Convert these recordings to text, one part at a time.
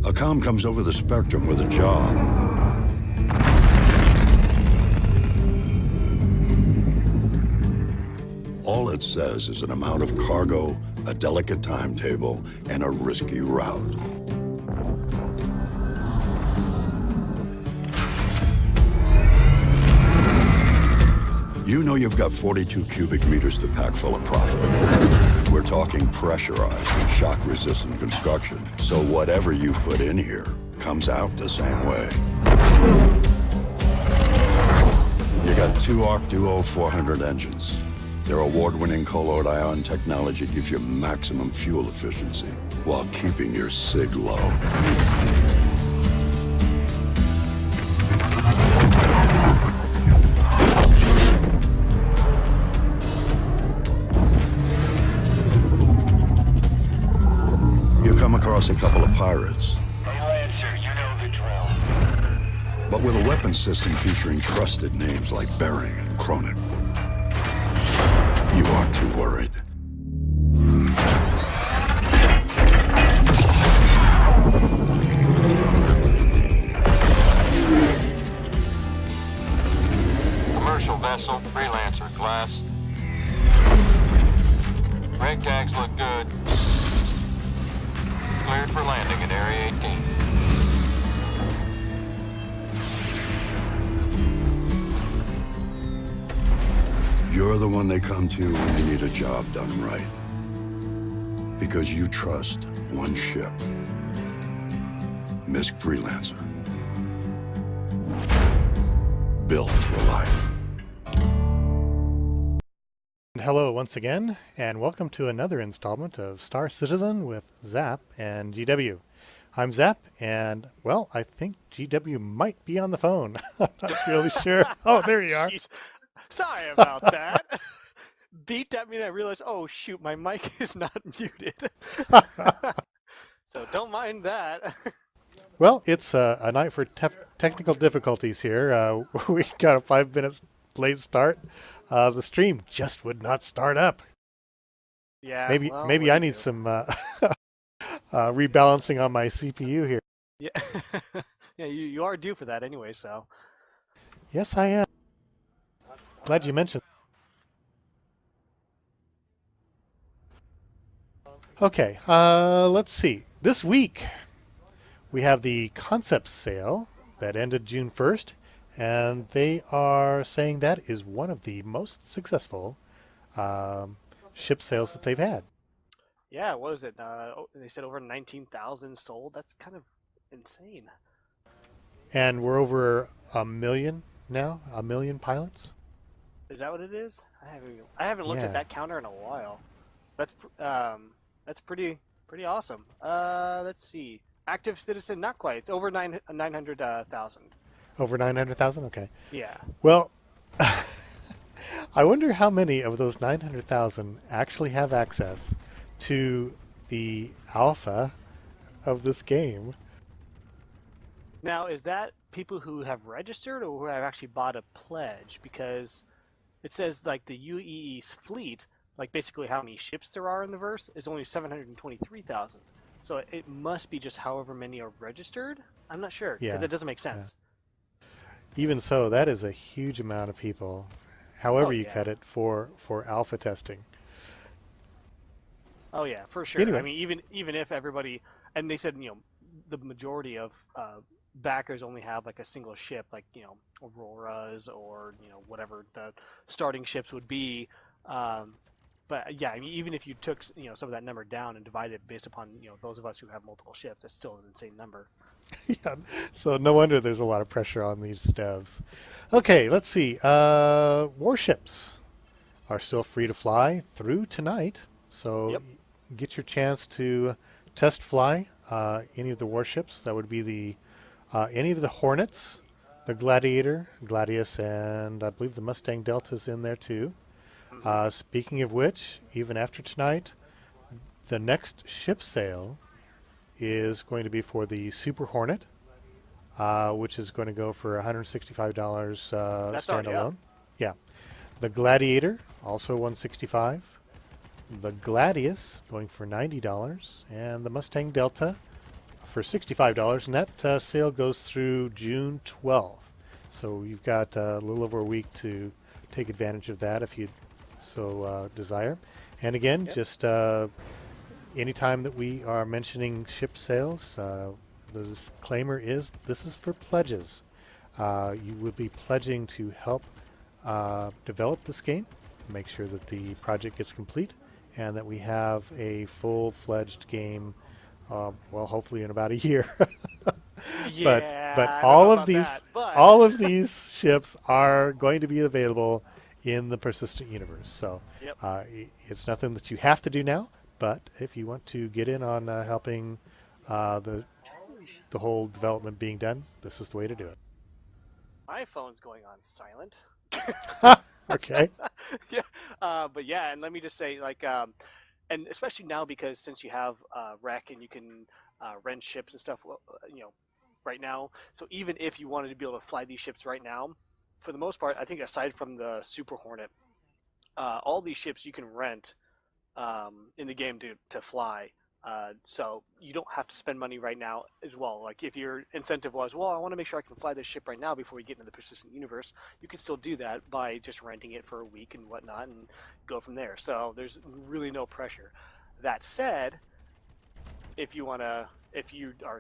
A comm comes over the spectrum with a job. All it says is an amount of cargo, a delicate timetable, and a risky route. You know you've got 42 cubic meters to pack full of profit. We're talking pressurized and shock-resistant construction, so whatever you put in here comes out the same way. You got two Arc Duo 400 engines. Their award-winning colloid ion technology gives you maximum fuel efficiency while keeping your sig low. Across a couple of pirates. Hey, Lancer, you know the drill. But with a weapons system featuring trusted names like Bering and Kronik, you aren't too worried. Commercial vessel, Freelancer class. Rig tags look good. Cleared for landing at Area 18. You're the one they come to when they need a job done right. Because you trust one ship. Misk Freelancer. Built for life. Hello once again, and welcome to another installment of Star Citizen with Zap and GW. I'm Zap, and, well, I think GW might be on the phone. I'm not really sure. Oh, there you are. Jeez. Sorry about that. Beeped at me and I realized, oh shoot, my mic is not muted. So don't mind that. Well, it's a night for technical difficulties here. We got a 5 minutes late start. The stream just would not start up. Yeah. Maybe I need some rebalancing on my CPU here. Yeah. Yeah, you are due for that anyway, so. Yes, I am. Glad you mentioned. Okay, let's see. This week we have the concept sale that ended June 1st. And they are saying that is one of the most successful ship sales that they've had. Yeah, what was it? They said over 19,000 sold. That's kind of insane. And we're over 1 million now, 1 million pilots. Is that what it is? I haven't looked at that counter in a while. That's pretty awesome. Let's see. Active citizen, not quite. It's over 900,000. Over 900,000? Okay. Yeah. Well, I wonder how many of those 900,000 actually have access to the alpha of this game. Now, is that people who have registered or who have actually bought a pledge? Because it says, like, the UEE's fleet, like, basically how many ships there are in the verse, is only 723,000. So it must be just however many are registered? I'm not sure, because it doesn't make sense. Yeah. Even so, that is a huge amount of people, however you cut it, for alpha testing. Oh yeah, for sure. Anyway. I mean, even if everybody, and they said, the majority of backers only have like a single ship, like Auroras or whatever the starting ships would be. But yeah, I mean, even if you took some of that number down and divided it based upon those of us who have multiple ships, that's still an insane number. Yeah, so no wonder there's a lot of pressure on these devs. Okay, let's see. Warships are still free to fly through tonight, so get your chance to test fly any of the warships. That would be any of the Hornets, the Gladiator, Gladius, and I believe the Mustang Delta's in there too. Speaking of which, even after tonight, the next ship sale is going to be for the Super Hornet, which is going to go for $165 standalone. Yeah. The Gladiator, also $165. The Gladius going for $90, and the Mustang Delta for $65, and that sale goes through June 12th. So you've got a little over a week to take advantage of that if you so desire. And again, just anytime that we are mentioning ship sales, the disclaimer is this is for pledges. You would be pledging to help develop this game, make sure that the project gets complete, and that we have a full-fledged game, well, hopefully in about a year. Yeah, but I don't all know of about these that, but all of these ships are going to be available in the persistent universe. So Yep. it's nothing that you have to do now, but if you want to get in on helping the whole development being done, this is the way to do it. my phone's going on silent. Okay. Yeah, but yeah, and let me just say, like, and especially now because since you have rec and you can rent ships and stuff, well, right now. So even if you wanted to be able to fly these ships right now, for the most part, I think aside from the Super Hornet, all these ships you can rent in the game to fly. So you don't have to spend money right now as well. Like if your incentive was, well, I want to make sure I can fly this ship right now before we get into the persistent universe, you can still do that by just renting it for a week and whatnot and go from there. So there's really no pressure. That said, if you are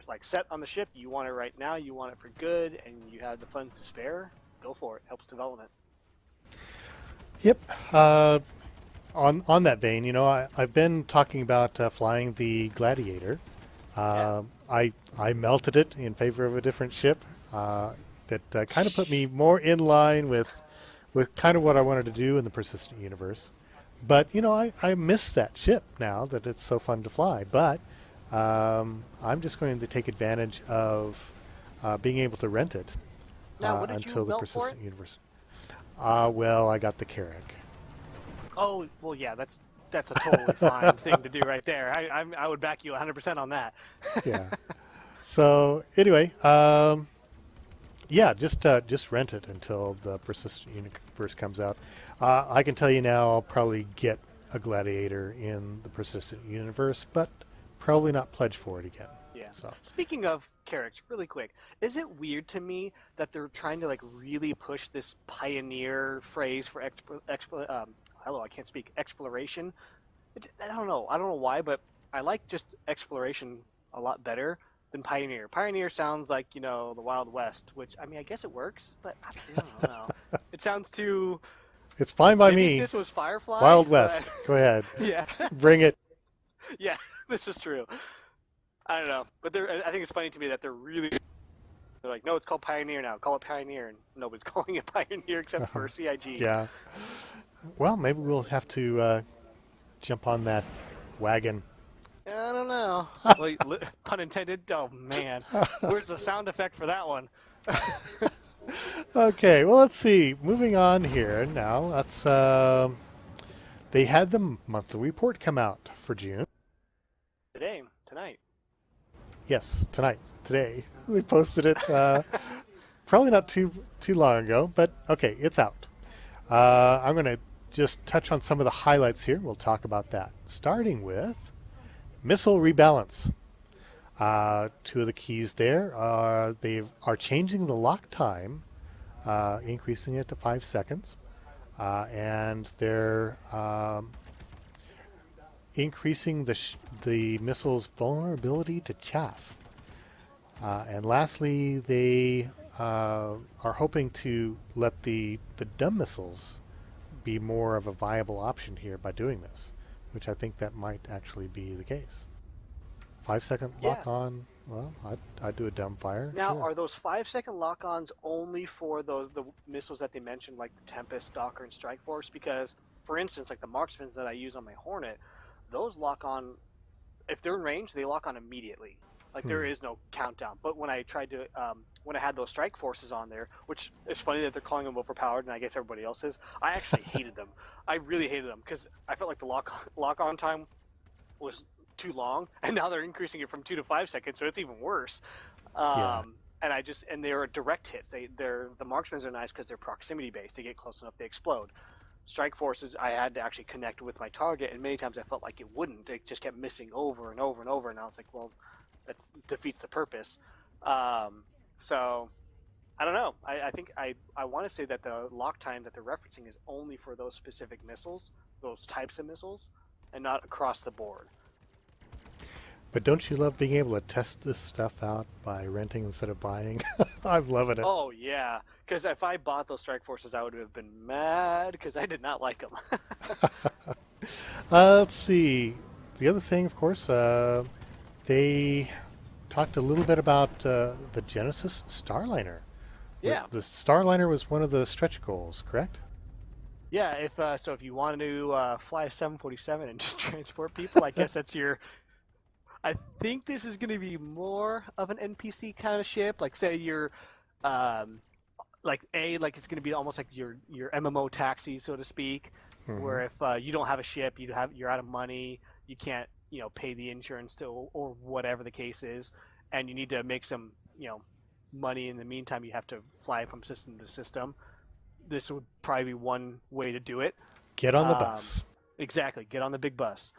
like set on the ship, you want it right now, you want it for good, and you have the funds to spare, go for it. Helps development. Yep. On that vein, I've been talking about flying the Gladiator. Yeah. I melted it in favor of a different ship that kind of put me more in line with kind of what I wanted to do in the persistent universe. But I miss that ship now that it's so fun to fly. But I'm just going to take advantage of being able to rent it Now, what did until you the melt for persistent it? universe. Well, I got the Carrack. Oh, well, yeah, that's a totally fine thing to do right there. I would back you 100% on that. Yeah. So anyway, yeah, just rent it until the persistent universe comes out. I can tell you now, I'll probably get a Gladiator in the persistent universe, but probably not pledge for it again. Yeah. So Speaking of characters, really quick, is it weird to me that they're trying to like really push this pioneer phrase for hello, I can't speak, exploration? I don't know. I don't know why, but I like just exploration a lot better than pioneer. Pioneer sounds like the Wild West, which I mean I guess it works, but I don't know. It sounds too. it's fine by Maybe if me. this was Firefly, Wild but West. Go ahead. yeah, Bring it. yeah, this is true. I don't know, but I think it's funny to me that they're like, no, it's called Pioneer now. Call it Pioneer, and nobody's calling it Pioneer except for CIG. Yeah. Well, maybe we'll have to jump on that wagon. I don't know. Well, pun intended. Oh man, where's the sound effect for that one? Okay, well, let's see. Moving on here now. Let's. They had the monthly report come out for June. Tonight. Yes, today. They posted it probably not too long ago, but okay, it's out. I'm going to just touch on some of the highlights here. We'll talk about that. Starting with missile rebalance. Two of the keys there are they are changing the lock time, increasing it to 5 seconds, and they're increasing the missile's vulnerability to chaff. And lastly, they are hoping to let the dumb missiles be more of a viable option here by doing this, which I think that might actually be the case. 5 second lock Yeah. on. Well, I'd do a dumb fire. Now, sure. are those 5-second lock-ons only for the missiles that they mentioned, like the Tempest, Docker, and Strike Force? Because, for instance, like the marksmans that I use on my Hornet, those lock on. If they're in range, they lock on immediately. Like there is no countdown. But when I tried to, when I had those Strike Forces on there, which is funny that they're calling them overpowered, and I guess everybody else is. I actually hated them. I really hated them because I felt like the lock on time was too long, and now they're increasing it from 2 to 5 seconds, so it's even worse. Yeah. And they're direct hits. The marksmans are nice because they're proximity based. They get close enough, they explode. Strike Forces, I had to actually connect with my target, and many times I felt like it wouldn't. It just kept missing over and over and over, and I was like, well, that defeats the purpose. So I don't know. I think I want to say that the lock time that they're referencing is only for those specific missiles, those types of missiles, and not across the board. But don't you love being able to test this stuff out by renting instead of buying? I'm loving it. Oh yeah, because if I bought those strike forces, I would have been mad because I did not like them. Let's see. The other thing, of course, they talked a little bit about the Genesis Starliner. Yeah. The Starliner was one of the stretch goals, correct? Yeah, if you want to fly a 747 and just transport people, I guess that's your. I think this is going to be more of an NPC kind of ship. Like, say you're, like it's going to be almost like your MMO taxi, so to speak, where if you don't have a ship, you're out of money, you can't pay the insurance or whatever the case is, and you need to make some money in the meantime. You have to fly from system to system. This would probably be one way to do it. Get on the bus. Exactly. Get on the big bus.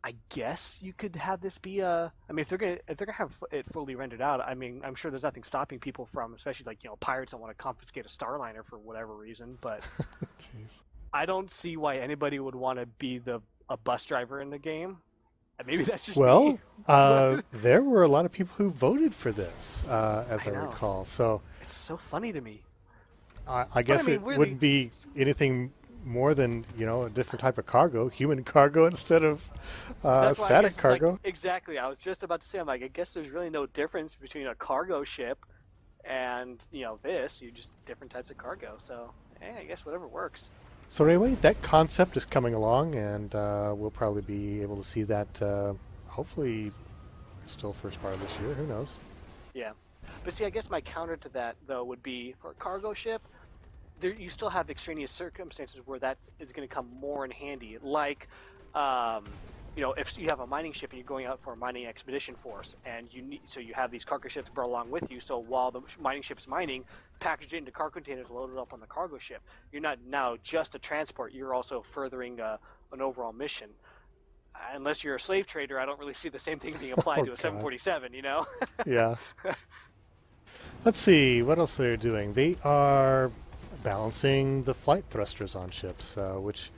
I guess you could have this be a. I mean, if they're gonna have it fully rendered out, I mean, I'm sure there's nothing stopping people from, especially like pirates that want to confiscate a Starliner for whatever reason. But Jeez. I don't see why anybody would want to be a bus driver in the game. And maybe that's just Well, me. there were a lot of people who voted for this, as I know. recall. So It's so funny to me. I guess mean, it really- wouldn't be anything more than a different type of cargo, human cargo instead of That's why I static guess it's like- cargo. exactly. I was just about to say, I'm like, I guess there's really no difference between a cargo ship and this. You just different types of cargo. So I guess whatever works. So anyway, that concept is coming along, and we'll probably be able to see that hopefully still first part of this year. Who knows? Yeah. But see, I guess my counter to that though would be for a cargo ship. You still have extraneous circumstances where that is going to come more in handy. Like, if you have a mining ship and you're going out for a mining expedition force, and you have these cargo ships brought along with you. So while the mining ship's mining, package it into cargo containers, loaded up on the cargo ship. You're not now just a transport. You're also furthering an overall mission. Unless you're a slave trader, I don't really see the same thing being applied Oh, to a God. 747. Yeah. Let's see what else they're doing. They are balancing the flight thrusters on ships, which,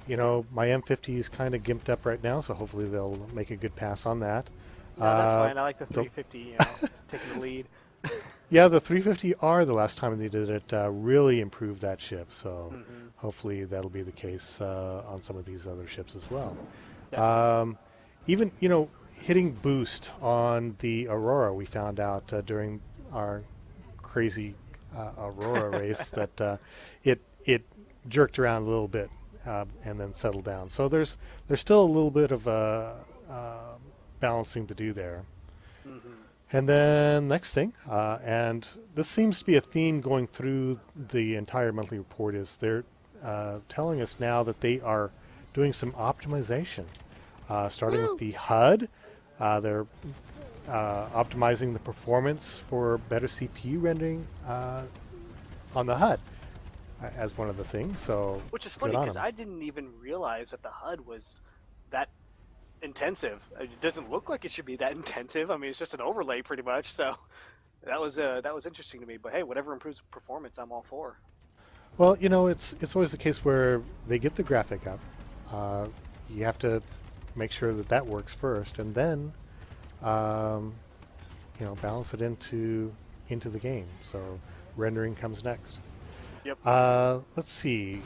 my M50 is kind of gimped up right now, so hopefully they'll make a good pass on that. No, that's fine. I like the the- 350, taking the lead. Yeah, the 350R, the last time they did it, really improved that ship, so hopefully that'll be the case on some of these other ships as well. Even, hitting boost on the Aurora, we found out during our crazy Aurora race that it jerked around a little bit and then settled down. So there's still a little bit of balancing to do there. And then next thing, and this seems to be a theme going through the entire monthly report, is they're telling us now that they are doing some optimization, starting with the HUD. They're optimizing the performance for better CPU rendering on the HUD as one of the things. So Which is funny good on because them. I didn't even realize that the HUD was that intensive. It doesn't look like it should be that intensive. I mean, it's just an overlay pretty much. So that was interesting to me. But hey, whatever improves performance, I'm all for. Well, it's always the case where they get the graphic up. You have to make sure that works first, and then balance it into the game. So rendering comes next. Yep. Let's see.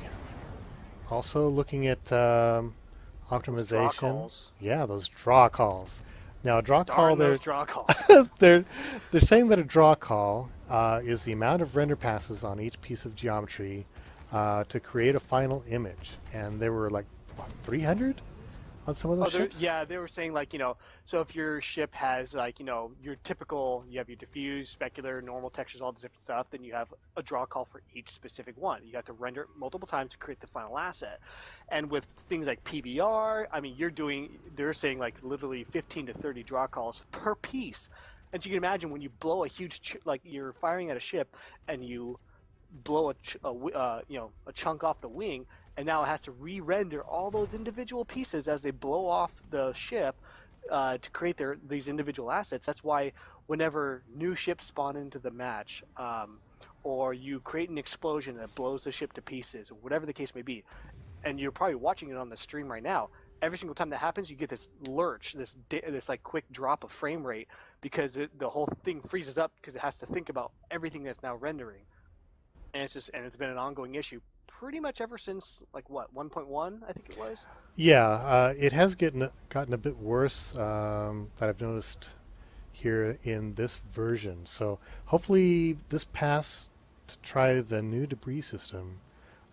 Also looking at optimization. Draw calls. Yeah, those draw calls. Now, a draw call, Darn those draw calls. they're saying that a draw call is the amount of render passes on each piece of geometry to create a final image. And there were 300 on some of those ships? Yeah, they were saying so if your ship has your typical, you have your diffuse, specular, normal textures, all the different stuff, then you have a draw call for each specific one. You have to render it multiple times to create the final asset. And with things like PBR, I mean, they're saying literally 15 to 30 draw calls per piece. And so you can imagine when you blow a huge, you're firing at a ship and you blow a chunk off the wing, and now it has to re-render all those individual pieces as they blow off the ship. to create these individual assets. That's why whenever new ships spawn into the match, or you create an explosion that blows the ship to pieces, or whatever the case may be, and you're probably watching it on the stream right now. Every single time that happens, you get this lurch, this like quick drop of frame rate because the whole thing freezes up because it has to think about everything that's now rendering, and it's been an ongoing issue pretty much ever since like what 1.1 I think it was. Yeah, it has gotten a bit worse that I've noticed here in this version. So hopefully this pass to try the new debris system,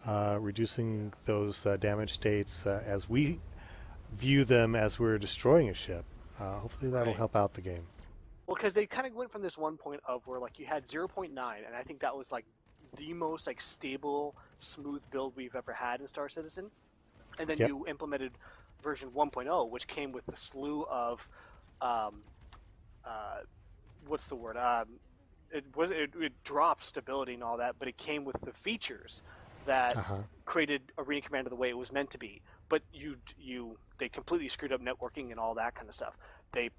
reducing those damage states as we view them as we're destroying a ship. Hopefully that'll Right. help out the game. Well, because they kind of went from this one point of where like you had 0.9, and I think that was like the most like stable, smooth build we've ever had in Star Citizen, and then Yep. you implemented version 1.0, which came with the slew of, um, what's the word? It dropped stability and all that, but it came with the features that Uh-huh. created Arena Commander the way it was meant to be. But they completely screwed up networking and all that kind of stuff. They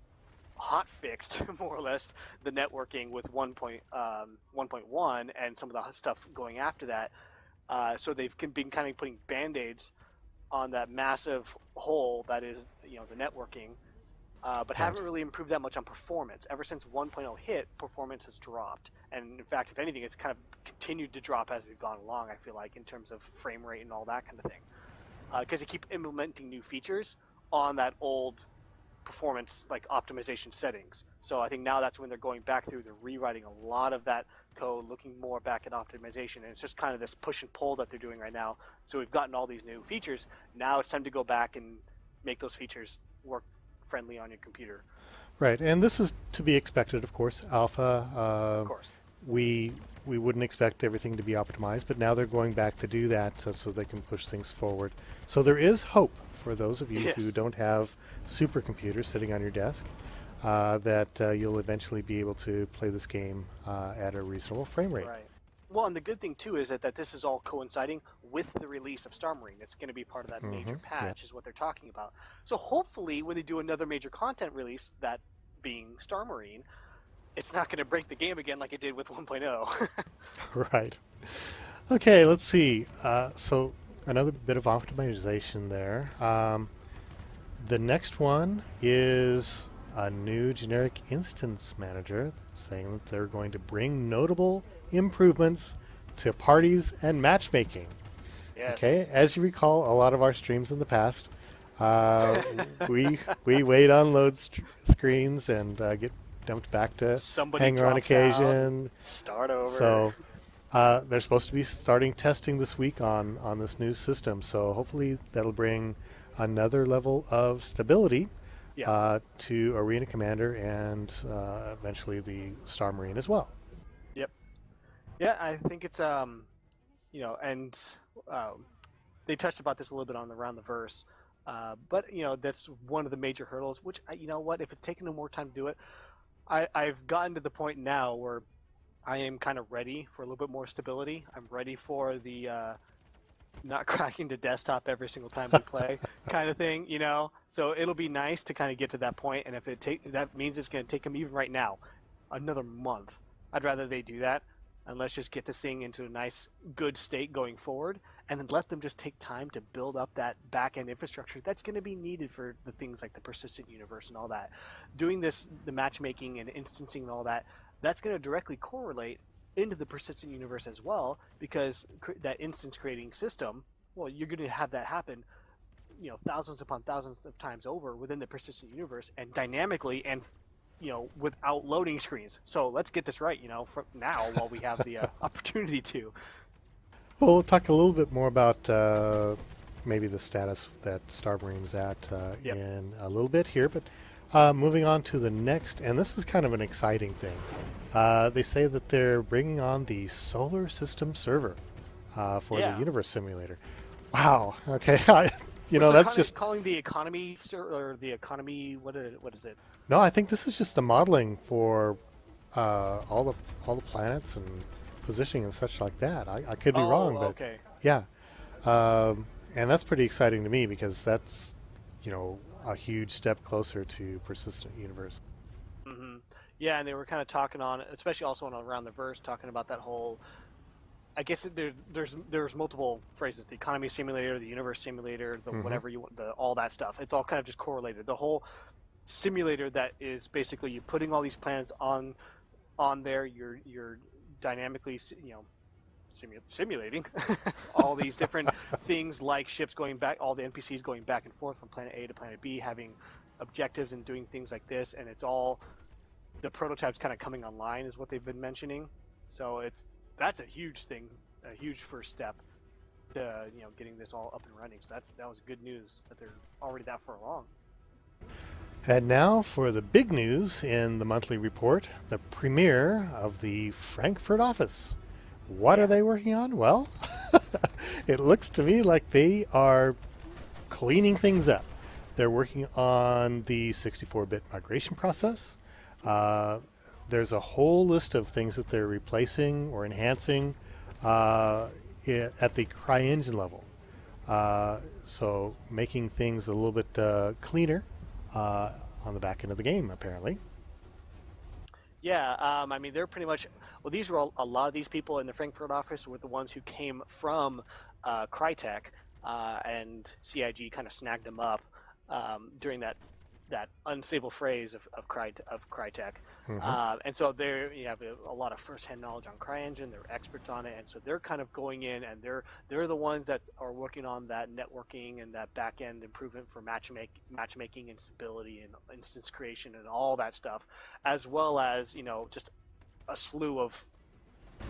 hot fixed more or less the networking with 1.1 and some of the stuff going after that. So they've been kind of putting band-aids on that massive hole that is the networking, but haven't really improved that much on performance. Ever since 1.0 hit, performance has dropped, and in fact, if anything, it's kind of continued to drop as we've gone along. I feel like in terms of frame rate and all that kind of thing, because they keep implementing new features on that old performance like optimization settings. So I think now that's when they're going back through, they're rewriting a lot of that code, looking more back at optimization, and it's just kind of this push and pull that they're doing right now. So we've gotten all these new features. Now it's time to go back and make those features work friendly on your computer. Right, and this is to be expected, of course. Alpha, Of course. we wouldn't expect everything to be optimized, but now they're going back to do that so they can push things forward. So there is hope for those of you Yes. who don't have supercomputers sitting on your desk, that you'll eventually be able to play this game at a reasonable frame rate. Right. Well, and the good thing too is that this is all coinciding with the release of Star Marine. It's going to be part of that major patch, is what they're talking about. So hopefully, when they do another major content release, that being Star Marine, it's not going to break the game again like it did with 1.0. Right. Okay, let's see. So another bit of optimization there. The next one is a new generic instance manager saying that they're going to bring notable improvements to parties and matchmaking. Yes. Okay, as you recall, a lot of our streams in the past, we wait on load screens and get dumped back to Somebody hangar on drops out, occasion. start over. So they're supposed to be starting testing this week on this new system. So hopefully that'll bring another level of stability to Arena Commander and eventually the Star Marine as well. Yep. Yeah, I think it's and they touched about this a little bit on around the verse, but that's one of the major hurdles. Which you know what, if it's taking them more time to do it, I've gotten to the point now where I am kind of ready for a little bit more stability. I'm ready for the not cracking the desktop every single time we play kind of thing, So it'll be nice to kind of get to that point, and if that means it's going to take them even right now another month, I'd rather they do that, and let's just get this thing into a nice, good state going forward, and then let them just take time to build up that back-end infrastructure that's going to be needed for the things like the persistent universe and all that. Doing this, the matchmaking and instancing and all that, that's going to directly correlate into the persistent universe as well, because that instance creating system, well, you're going to have that happen thousands upon thousands of times over within the persistent universe, and dynamically, and without loading screens. So let's get this right, from now while we have the opportunity to. Well, we'll talk a little bit more about maybe the status that Star Marine's at in a little bit here, but moving on to the next, and this is kind of an exciting thing. They say that they're bringing on the solar system server for the universe simulator. Wow. Okay. That's just calling the economy or the economy. What is it? No, I think this is just the modeling for all the planets and positioning and such like that. I could be wrong, but okay. yeah, and that's pretty exciting to me because that's a huge step closer to persistent universe. Hmm. Yeah, and they were kind of talking on, especially also on Around the Verse, talking about that whole. I guess there's multiple phrases: the economy simulator, the universe simulator, the Hmm. whatever you want, the all that stuff. It's all kind of just correlated. The whole simulator that is basically you putting all these planets on there. You're dynamically simulating all these different things like ships going back, all the NPCs going back and forth from planet A to planet B, having objectives and doing things like this, and it's all the prototypes kind of coming online is what they've been mentioning. So that's a huge thing, a huge first step to getting this all up and running. So that was good news that they're already that far along. And now for the big news in the monthly report, the premiere of the Frankfurt office. What are they working on? Well, it looks to me like they are cleaning things up. They're working on the 64-bit migration process. There's a whole list of things that they're replacing or enhancing at the CryEngine level. So making things a little bit cleaner on the back end of the game, apparently. Yeah, I mean, they're pretty much. Well, these were a lot of these people in the Frankfurt office were the ones who came from Crytek, and CIG kind of snagged them up during that unstable phase of Crytek. And so you have a lot of first-hand knowledge on CryEngine. They're experts on it, and so they're kind of going in, and they're the ones that are working on that networking and that back-end improvement for matchmaking and stability and instance creation and all that stuff, as well as just a slew of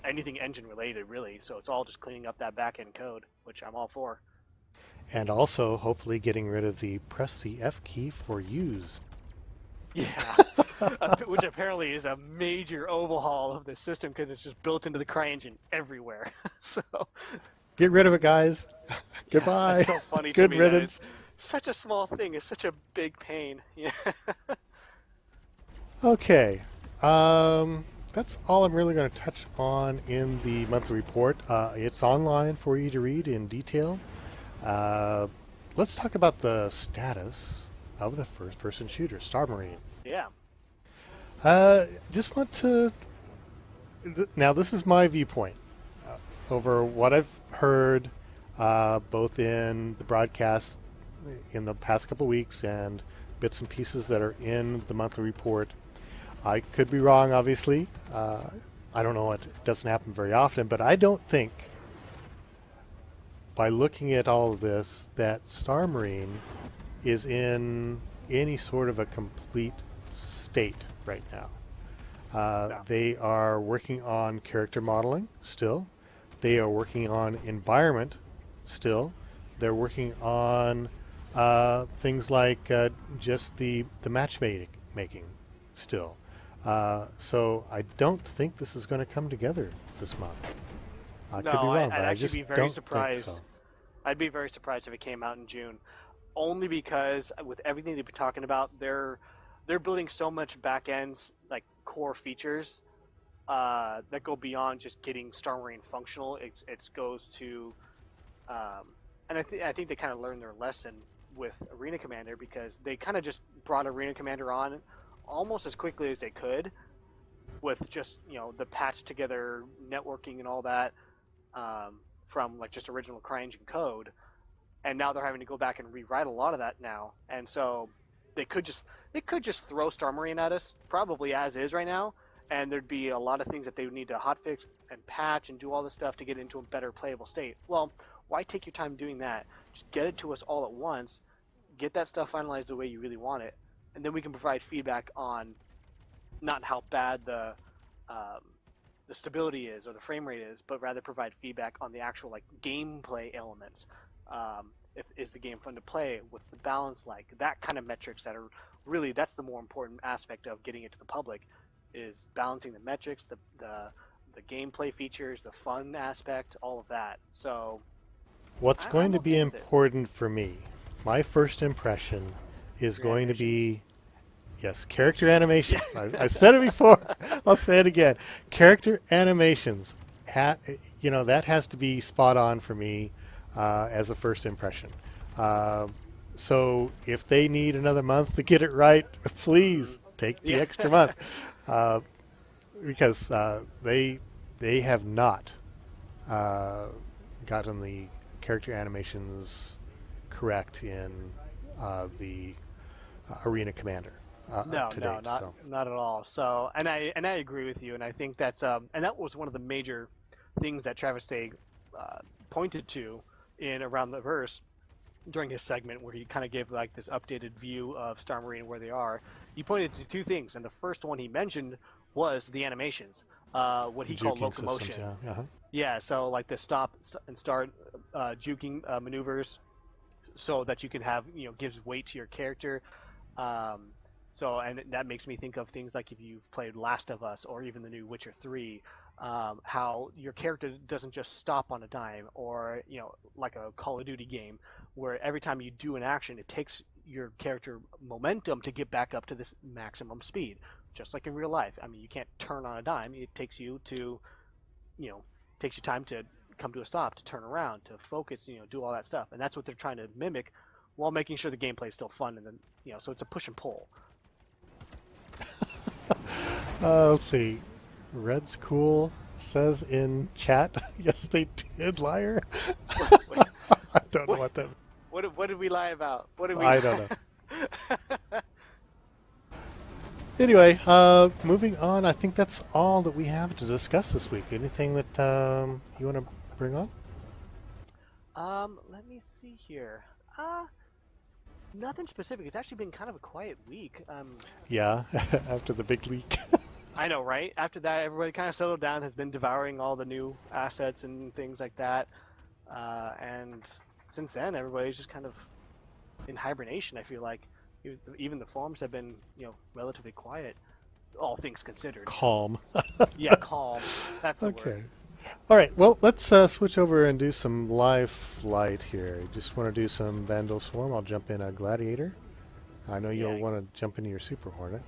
anything engine related, really. So it's all just cleaning up that back-end code, which I'm all for. And also, hopefully, getting rid of the press the F key for use. Yeah, which apparently is a major overhaul of the system because it's just built into the CryEngine everywhere. So Get rid of it, guys. Goodbye. it's so funny Good to me riddance. that it's such a small thing. It's such a big pain. Yeah. Okay. That's all I'm really going to touch on in the monthly report. It's online for you to read in detail. Let's talk about the status of the first-person shooter, Star Marine. Yeah. Just want to... Now, this is my viewpoint over what I've heard both in the broadcast in the past couple weeks and bits and pieces that are in the monthly report. I could be wrong, obviously. I don't know. It doesn't happen very often, but I don't think, by looking at all of this, that Star Marine is in any sort of a complete state right now. No. They are working on character modeling still. They are working on environment still. They're working on things like just the matchmaking still. So I don't think this is going to come together this month. I could be wrong, but I just be very don't surprised. think so. I'd be very surprised if it came out in June, only because with everything they've been talking about, they're building so much back ends like core features that go beyond just getting Star Marine functional. It goes to, and I think they kind of learned their lesson with Arena Commander because they kind of just brought Arena Commander on almost as quickly as they could, with just the patched together networking and all that. From like just original CryEngine code, and now they're having to go back and rewrite a lot of that now, and so they could just throw Star Marine at us probably as is right now, and there'd be a lot of things that they would need to hotfix and patch and do all this stuff to get into a better playable state. Well, why take your time doing that? Just get it to us all at once, get that stuff finalized the way you really want it, and then we can provide feedback on not how bad the stability is or the frame rate is, but rather provide feedback on the actual like gameplay elements. Is the game fun to play? What's the balance like? That kind of metrics that are really, that's the more important aspect of getting it to the public, is balancing the metrics, the gameplay features, the fun aspect, all of that. So What's going I'm to be okay with it. important for me, my first impression is Your going to animations. be, yes, character animations. I've said it before. I'll say it again. Character animations. That has to be spot on for me as a first impression. So if they need another month to get it right, please take the Yeah. extra month, uh, because they have not uh, gotten the character animations correct in the Arena Commander No, to no, date. not So not at all. So, and I agree with you, and I think that and that was one of the major things that Travis Day uh, pointed to in Around the Verse during his segment, where he kind of gave like this updated view of Star Marine and where they are. He pointed to two things, and the first one he mentioned was the animations, what the he called juking systems, locomotion. yeah, Yeah, so like the stop and start juking maneuvers, so that you can have gives weight to your character. Um, so, and that makes me think of things like if you've played Last of Us or even the new Witcher 3, how your character doesn't just stop on a dime, or like a Call of Duty game where every time you do an action, it takes your character momentum to get back up to this maximum speed. Just like in real life, I mean, you can't turn on a dime. It takes you to, you know, takes you time to come to a stop, to turn around, to focus, do all that stuff, and that's what they're trying to mimic, while making sure the gameplay is still fun, and then so it's a push and pull. let's see. Red's cool says in chat. Yes, they did, liar. Wait, I don't know what, what that. what did we lie about? What did we? I don't know. Anyway, moving on. I think that's all that we have to discuss this week. Anything that you want to bring on? Let me see here. Nothing specific. It's actually been kind of a quiet week. Yeah, after the big leak. I know, right? After that, everybody kind of settled down, has been devouring all the new assets and things like that. And since then, everybody's just kind of in hibernation. I feel like even the forums have been, relatively quiet, all things considered. Calm. Yeah, calm. That's the Okay. word. All right. Well, let's switch over and do some live flight here. Just want to do some Vandal Swarm. I'll jump in a Gladiator. I know you'll Yeah, want to jump into your Super Hornet.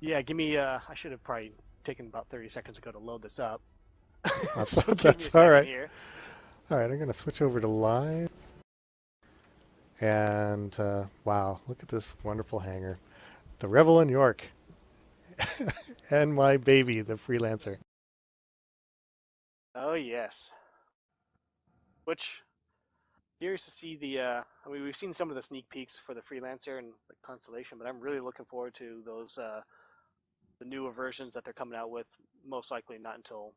yeah. Give me. I should have probably taken about 30 seconds ago to load this up. That's, So give me a that's all second right. here. All right. I'm going to switch over to live. And wow, look at this wonderful hangar. The Revel in York. And my baby, the Freelancer. Oh yes. Which curious to see the. I mean, we've seen some of the sneak peeks for the Freelancer and the Constellation, but I'm really looking forward to those the newer versions that they're coming out with. Most likely not until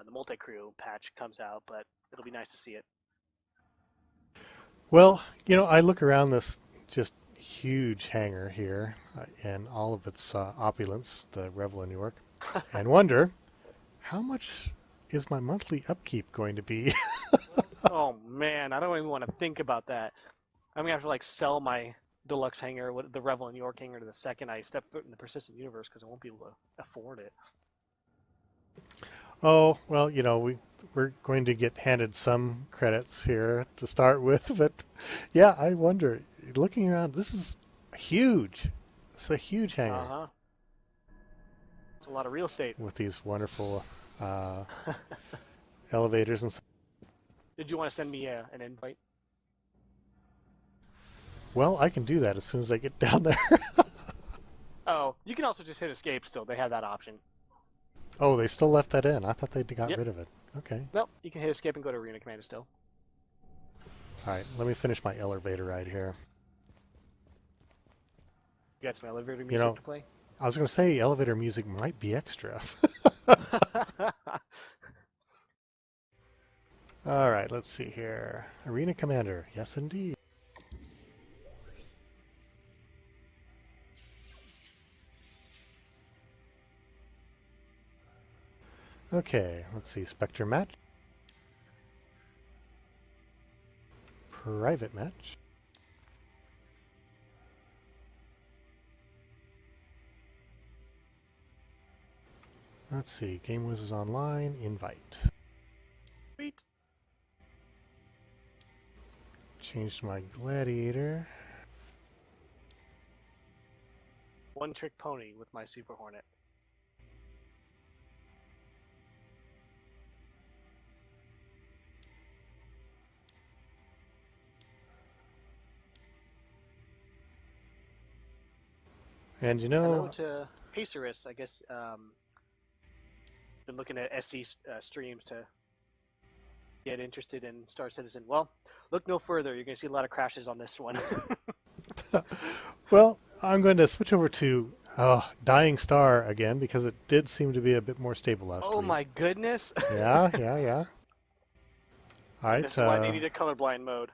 the multi-crew patch comes out, but it'll be nice to see it. Well, I look around this just huge hangar here in all of its opulence, the Revel in New York, and wonder how much is my monthly upkeep going to be? Oh man, I don't even want to think about that. I'm gonna have to like sell my deluxe hangar, the Revel in York hangar, to the second I step foot in the persistent universe because I won't be able to afford it. Oh, well, we're going to get handed some credits here to start with, but yeah, I wonder, looking around, this is huge. It's a huge hangar Uh huh. It's a lot of real estate. with these wonderful uh, elevators and stuff. Did you want to send me an invite? Well, I can do that as soon as I get down there. Oh, you can also just hit escape still. They have that option. Oh, they still left that in. I thought they got Yep. rid of it. Okay. Nope, you can hit escape and go to Arena Commander still. All right, let me finish my elevator ride here. You got some elevator music to play? I was going to say elevator music might be extra. All right, let's see here. Arena Commander. Yes, indeed. Okay, let's see. Spectre match. Private match. Let's see. Game Wizards Online. Invite. Sweet. Changed my Gladiator. One trick pony with my Super Hornet. And you Hello know, to Pacerus, I guess. Been looking at SC streams to get interested in Star Citizen. Well, look no further. You're going to see a lot of crashes on this one. well, I'm going to switch over to Dying Star again because it did seem to be a bit more stable last Oh week. my goodness! Yeah. All right. This is why they need a colorblind mode.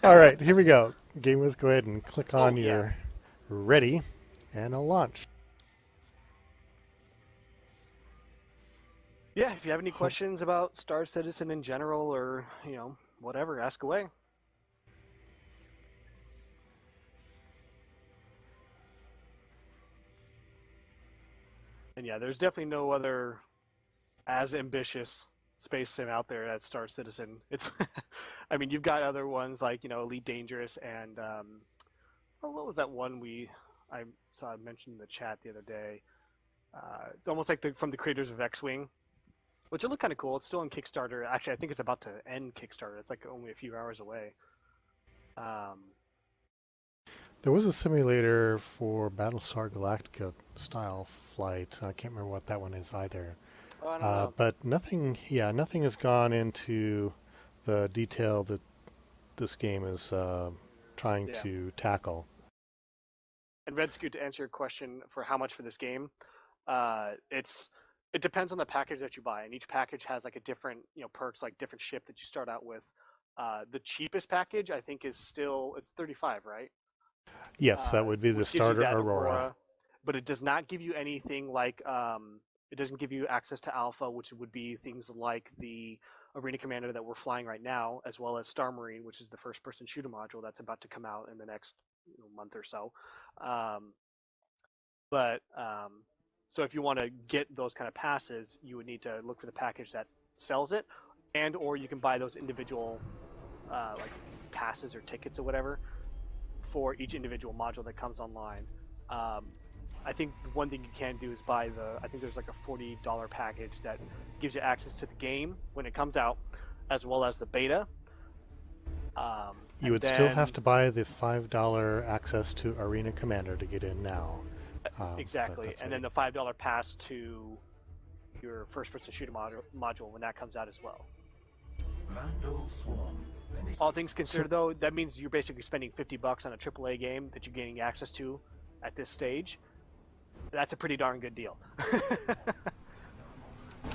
All right, here we go. Gamers, go ahead and click on yeah. your ready, and I'll launch. Yeah, if you have any questions about Star Citizen in general, or whatever, ask away. And yeah, there's definitely no other as ambitious space sim out there as Star Citizen. It's, I mean, you've got other ones like Elite Dangerous and what was that one I saw mentioned in the chat the other day? It's almost like from the creators of X-Wing, which it looked kind of cool. It's still on Kickstarter. Actually, I think it's about to end Kickstarter. It's like only a few hours away. There was a simulator for Battlestar Galactica style flight. I can't remember what that one is either. Oh, I don't know. But nothing has gone into the detail that this game is trying to tackle. And Red Scoot, to answer your question for how much for this game, it depends on the package that you buy, and each package has like a different perks, like different ship that you start out with. The cheapest package I think is still it's 35, right? Yes, that would be the starter Aurora. But it does not give you anything like it doesn't give you access to Alpha, which would be things like the Arena Commander that we're flying right now, as well as Star Marine, which is the first-person shooter module that's about to come out in the next month or so. So if you want to get those kind of passes, you would need to look for the package that sells it, and or you can buy those individual like passes or tickets or whatever for each individual module that comes online. I think the one thing you can do is buy I think there's like a $40 package that gives you access to the game when it comes out, as well as the beta. You would still have to buy the $5 access to Arena Commander to get in now. Exactly, and then the $5 pass to your first-person shooter module when that comes out as well. All things considered, though, that means you're basically spending $50 on a AAA game that you're gaining access to at this stage. That's a pretty darn good deal.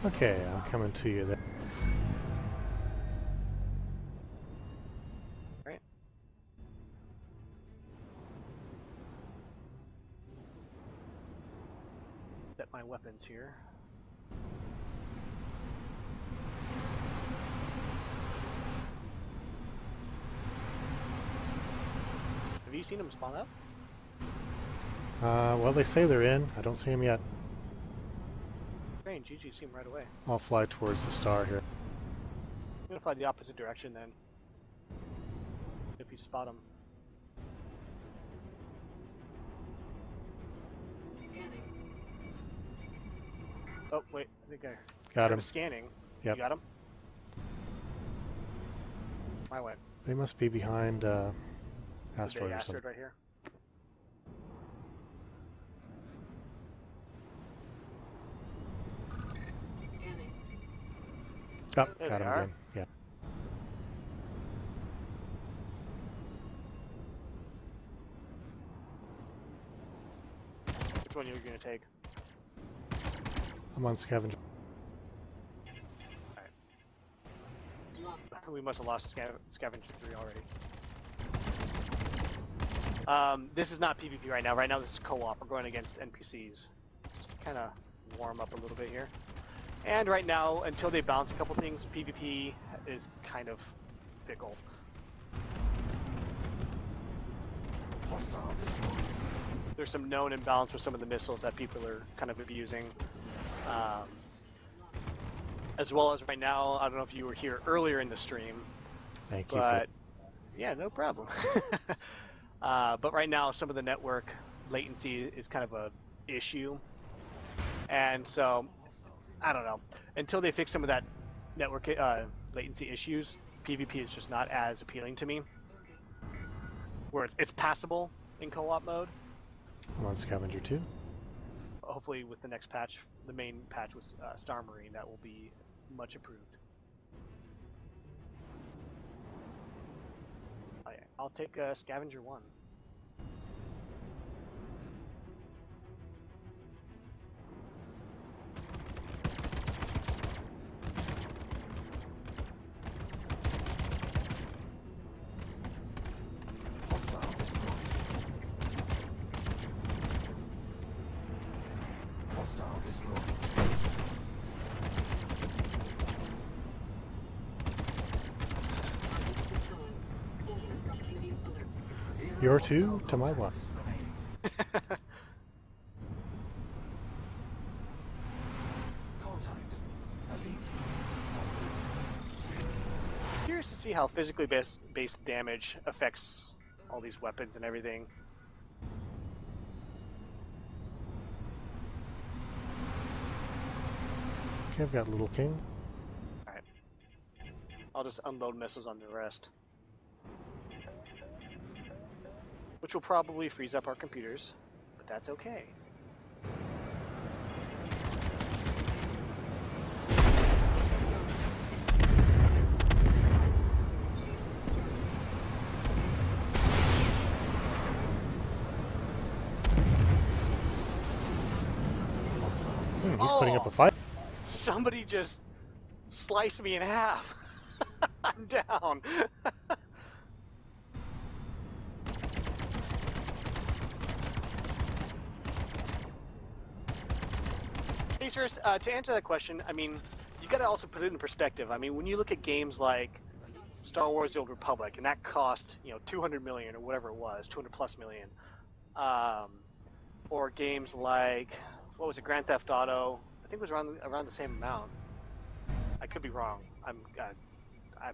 Okay, I'm coming to you there. Right. Set my weapons here. Have you seen them spawn up? Well, they say they're in. I don't see them yet. Strange, usually see them right away. I'll fly towards the star here. I'm gonna fly the opposite direction then. If you spot them. Oh wait, I think I Got him. Scanning. Yep. You got him. My way. They must be behind asteroid or Asteroid something. right here. Oh, There got they him are. again. Yeah. Which one are you gonna take? I'm on scavenger. We must have lost Scavenger 3 already. This is not PvP right now. Right now this is co-op. We're going against NPCs. Just to kind of warm up a little bit here. And right now, until they bounce a couple things, PvP is kind of fickle. There's some known imbalance with some of the missiles that people are kind of abusing. As well as right now, I don't know if you were here earlier in the stream, Thank you. but yeah, no problem. But right now, some of the network latency is kind of a issue, and so I don't know. Until they fix some of that network latency issues, PvP is just not as appealing to me. Where it's passable in co-op mode, I'm on Scavenger 2. Hopefully, with the next patch, the main patch with Star Marine, that will be much improved. I'll take Scavenger 1. Your 2 to my 1. Curious to see how physically based damage affects all these weapons and everything. Okay, I've got Little King. Alright. I'll just unload missiles on the rest. Which will probably freeze up our computers, but that's okay. He's putting up a fight. Somebody just sliced me in half. I'm down. Hey, Cirrus, to answer that question, I mean, you got to also put it in perspective. I mean, when you look at games like Star Wars: The Old Republic, and that cost, you know, 200 million or whatever it was, 200 plus million, or games like, what was it, Grand Theft Auto? I think it was around the same amount. I could be wrong. I'm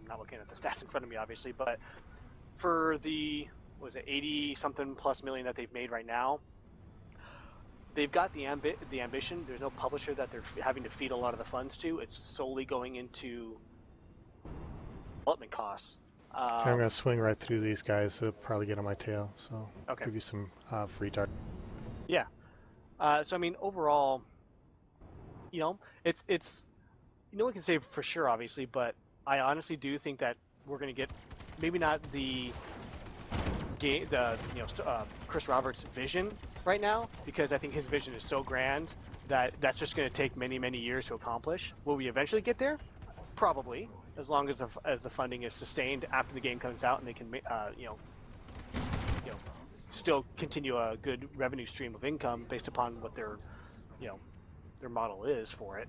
not looking at the stats in front of me, obviously, but for the, what was it, 80 something plus million that they've made right now, they've got the ambition. There's no publisher that they're having to feed a lot of the funds to. It's solely going into development costs. Okay, I'm going to swing right through these guys. They'll probably get on my tail, so Okay. give you some free target. Yeah. So I mean, overall, you know, it's no one can say for sure, obviously, but I honestly do think that we're going to get maybe not the game, Chris Roberts' vision right now, because I think his vision is so grand that that's just going to take many, many years to accomplish. Will we eventually get there? Probably, as long as the funding is sustained after the game comes out and they can, still continue a good revenue stream of income based upon what their model is for it.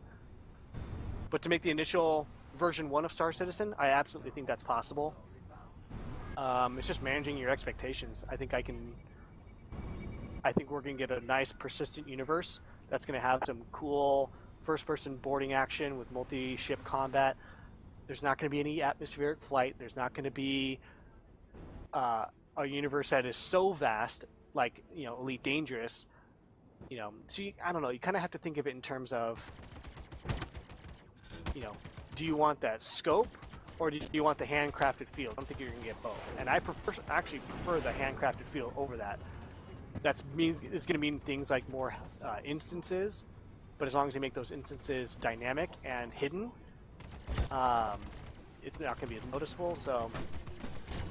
But to make the initial version 1 of Star Citizen, I absolutely think that's possible. It's just managing your expectations. I think we're going to get a nice persistent universe that's going to have some cool first-person boarding action with multi-ship combat. There's not going to be any atmospheric flight. There's not going to be a universe that is so vast, like, Elite Dangerous. So I don't know. You kind of have to think of it in terms of, do you want that scope, or do you want the handcrafted feel? I don't think you're going to get both. And I actually prefer the handcrafted feel over that. It's going to mean things like more instances, but as long as they make those instances dynamic and hidden, it's not going to be as noticeable. So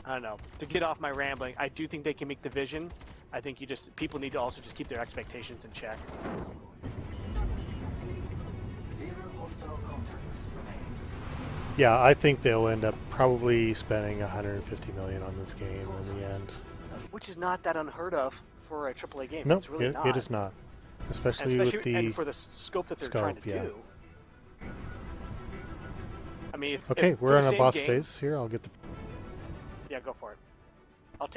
I don't know. To get off my rambling, I do think they can make the vision. I think people need to also just keep their expectations in check. Yeah, I think they'll end up probably spending 150 million on this game in the end. Which is not that unheard of for a AAA game. No, it's really not. it is not. Especially with the and for the scope that they're trying to do. I mean, okay, we're on a boss phase here. I'll get the. Yeah, go for it. I'll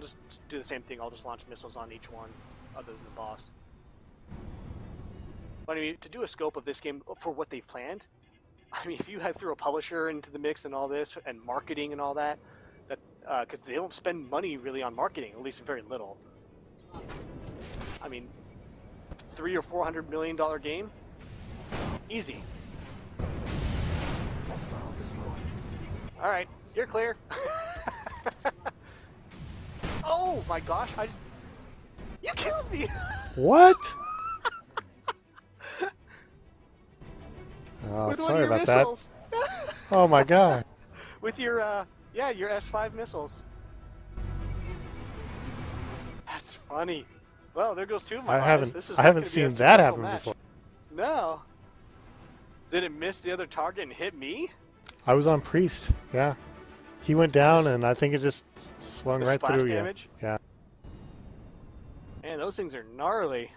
just do the same thing. I'll just launch missiles on each one, other than the boss. But I mean, to do a scope of this game for what they've planned, I mean, if you had threw a publisher into the mix and all this, and marketing and all that, because they don't spend money really on marketing, at least very little. I mean, $300 or $400 million game, easy. All right, you're clear. Oh my gosh! You killed me. What? Oh, With one of sorry your about missiles. that. Oh my god. With your your S5 missiles. That's funny. Well, there goes two of my lives. This is I not haven't gonna be a seen that successful happen match. before. No. Did it miss the other target and hit me? I was on Priest. Yeah. He went down and I think it just swung The right splash through damage? you. Yeah. Man, those things are gnarly.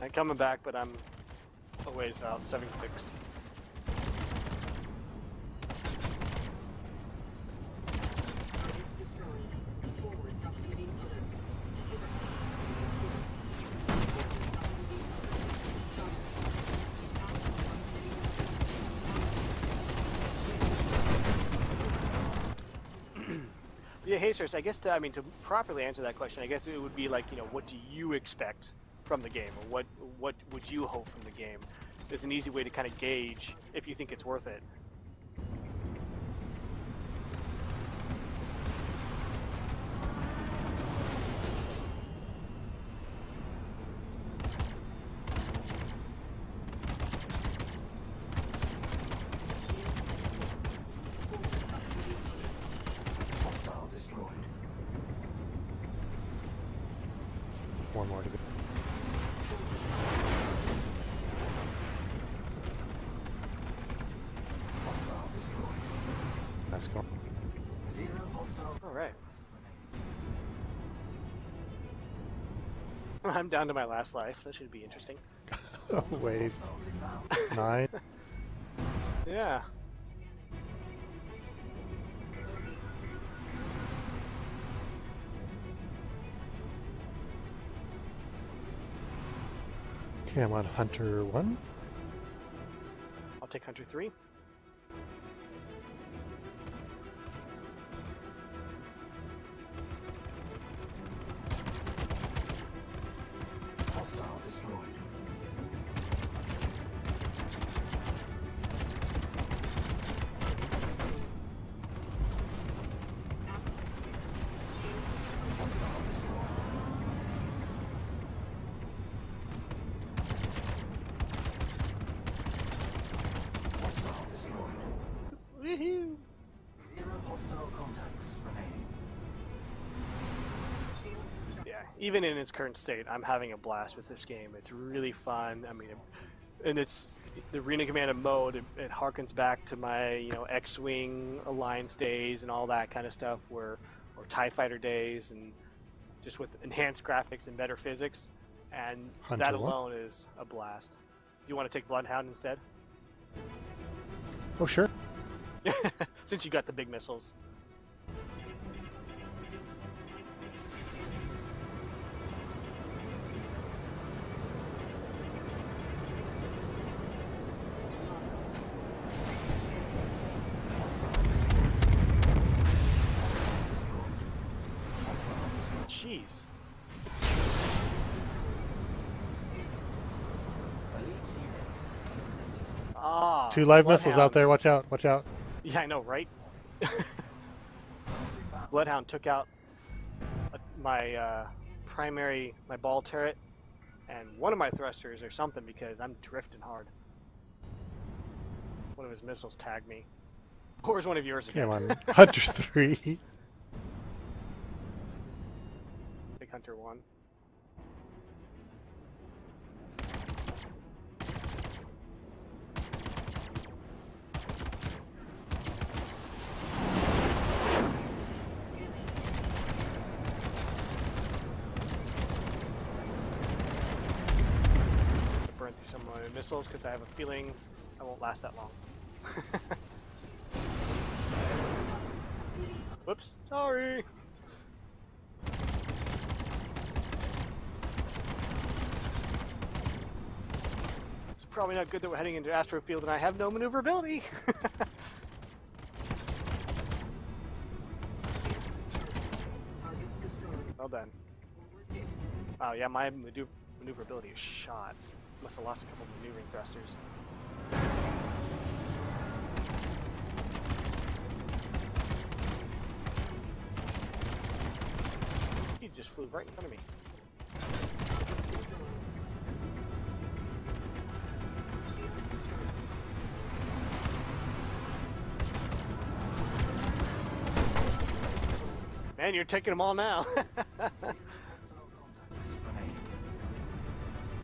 I'm coming back, but I'm a ways out. 7 clicks. Yeah, hey, sirs. I guess to properly answer that question, I guess it would be like, what do you expect from the game, or what would you hope from the game? There's an easy way to kind of gauge if you think it's worth it. One more to go. Nice go. All right. I'm down to my last life. That should be interesting. Oh, wait. 9. Yeah. Okay, I'm on Hunter 1. I'll take Hunter 3. Hostile destroyed. Hostile destroyed. Hostile destroyed. Woohoo! 0 hostile contacts remaining. Yeah, even in its current state, I'm having a blast with this game. It's really fun. And it's the Arena Commander mode. It harkens back to my, X-Wing Alliance days and all that kind of stuff, or TIE Fighter days, and just with enhanced graphics and better physics. And Hunter that what? alone is a blast. You want to take Bloodhound instead? Oh, sure. Since you got the big missiles. Jeez. Elite units eliminated. Ah. 2 live missiles out Bloodhound. there. Watch out. Watch out. Yeah, I know, right? Hostiles inbound. Bloodhound took out my my ball turret, and one of my thrusters or something, because I'm drifting hard. One of his missiles tagged me. Or was one of yours Okay, again? I'm on Hunter 3. Big Hunter 1. Burn through some of my missiles because I have a feeling I won't last that long. Whoops, sorry. It's probably not good that we're heading into Astro Field and I have no maneuverability. Well done. Oh yeah, my maneuverability is shot. Must have lost a couple maneuvering thrusters. flew right in front of me. Man, you're taking them all now.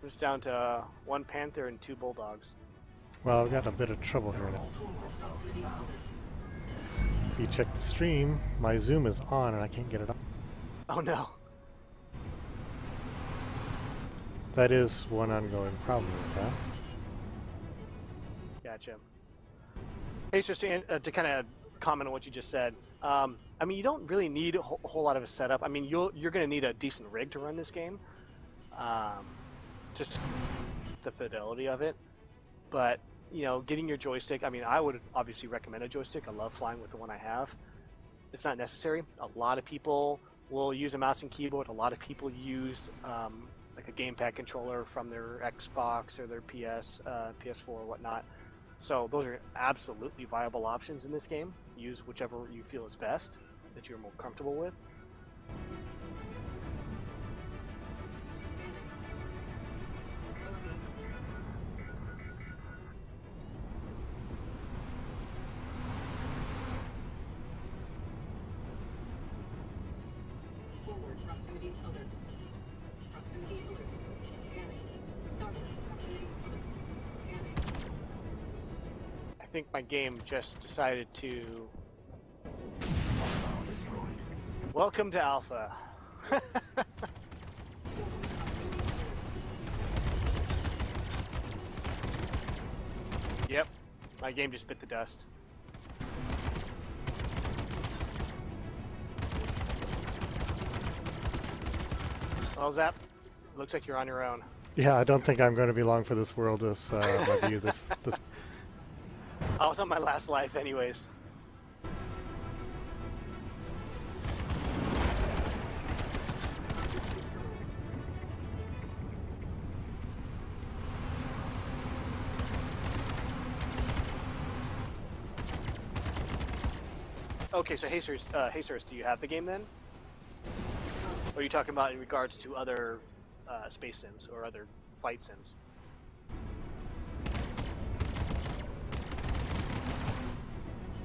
It's down to 1 panther and 2 bulldogs. Well, I've got a bit of trouble here now. If you check the stream, my zoom is on and I can't get it on. Oh no. That is one ongoing problem with that. Gotcha. Hey, just to kind of comment on what you just said. I mean, you don't really need a whole lot of a setup. I mean, you're going to need a decent rig to run this game. Just the fidelity of it. But, you know, getting your joystick, I mean, I would obviously recommend a joystick. I love flying with the one I have. It's not necessary. A lot of people will use a mouse and keyboard. A lot of people use like a gamepad controller from their Xbox or their PS4 or whatnot. So those are absolutely viable options in this game. Use whichever you feel is best, that you're more comfortable with. Forward proximity alert. Proximity alert. Scanning. Started proximity alert. Scanning. I think my game just decided to... Welcome to Alpha. Yep, my game just bit the dust. Well, Zap, looks like you're on your own. Yeah, I don't think I'm going to be long for this world. This my view. This. I was on my last life, anyways. Okay, so Hazers, do you have the game then? Or are you talking about in regards to other space sims or other flight sims?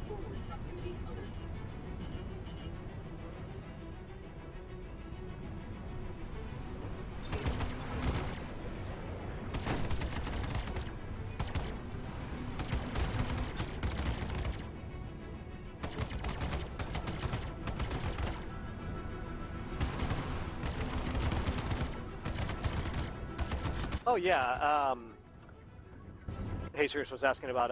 Forward proximity alert. Oh yeah, Hazers was asking about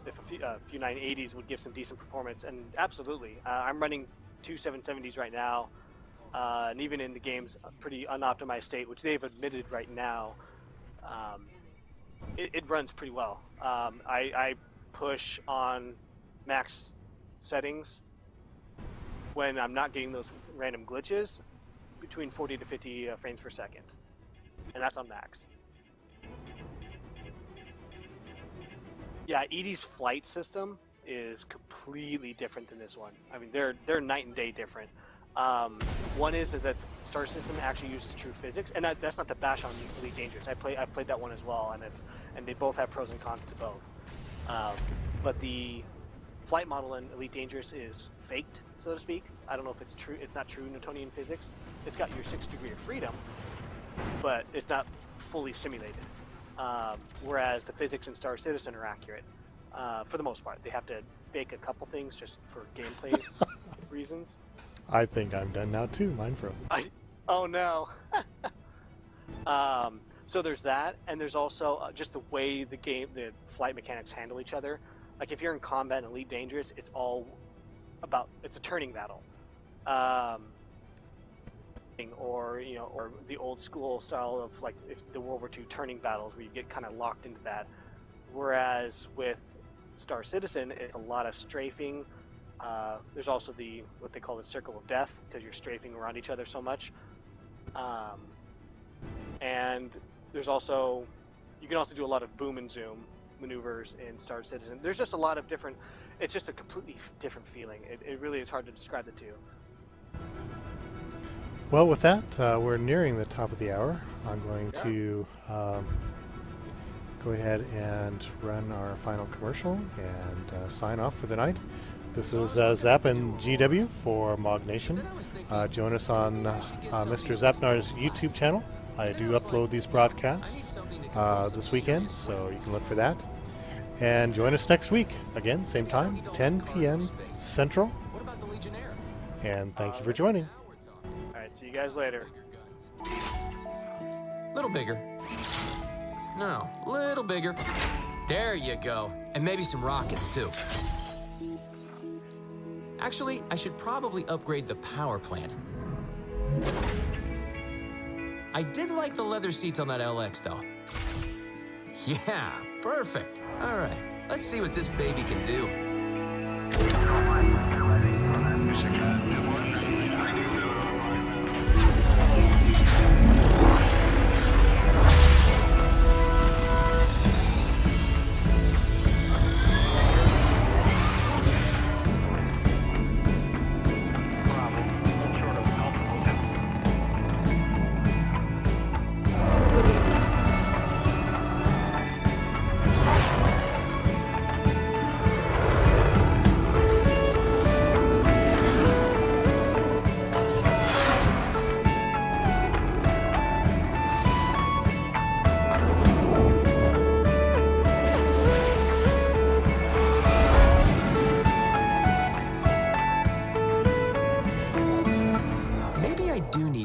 if a few 980s would give some decent performance, and absolutely. I'm running two 770s right now, and even in the game's pretty unoptimized state, which they've admitted right now, it runs pretty well. I push on max settings when I'm not getting those random glitches between 40 to 50 frames per second, and that's on max. Yeah, Edie's flight system is completely different than this one. I mean, they're night and day different. One is that the Star System actually uses true physics, and that's not to bash on Elite Dangerous. I've played that one as well, and they both have pros and cons to both. But the flight model in Elite Dangerous is faked, so to speak. I don't know if it's true. It's not true Newtonian physics. It's got your 6th degree of freedom, but it's not fully simulated. Whereas the physics in Star Citizen are accurate for the most part. They have to fake a couple things just for gameplay reasons. I think I'm done now too. Mine for. Oh no. So there's that, and there's also just the way the flight mechanics handle each other. Like if you're in combat in Elite Dangerous, it's a turning battle. Or or the old school style of like if the World War II turning battles where you get kind of locked into that. Whereas with Star Citizen, it's a lot of strafing. There's also what they call the circle of death because you're strafing around each other so much. And you can also do a lot of boom and zoom maneuvers in Star Citizen. There's just a lot of different. It's just a completely different feeling. It really is hard to describe the two. Well, with that, we're nearing the top of the hour. I'm going to go ahead and run our final commercial and sign off for the night. This is Zap and GW for Mog Nation. Join us on Mr. Zapnar's YouTube channel. I do upload these broadcasts this weekend, so you can look for that. And join us next week, again, same time, 10 p.m. Central. And thank you for joining. Alright, see you guys later. Little bigger. No, little bigger. There you go. And maybe some rockets, too. Actually, I should probably upgrade the power plant. I did like the leather seats on that LX, though. Yeah, perfect. All right, let's see what this baby can do.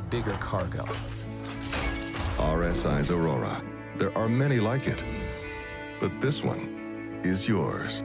Bigger cargo. RSI's Aurora. There are many like it, but this one is yours.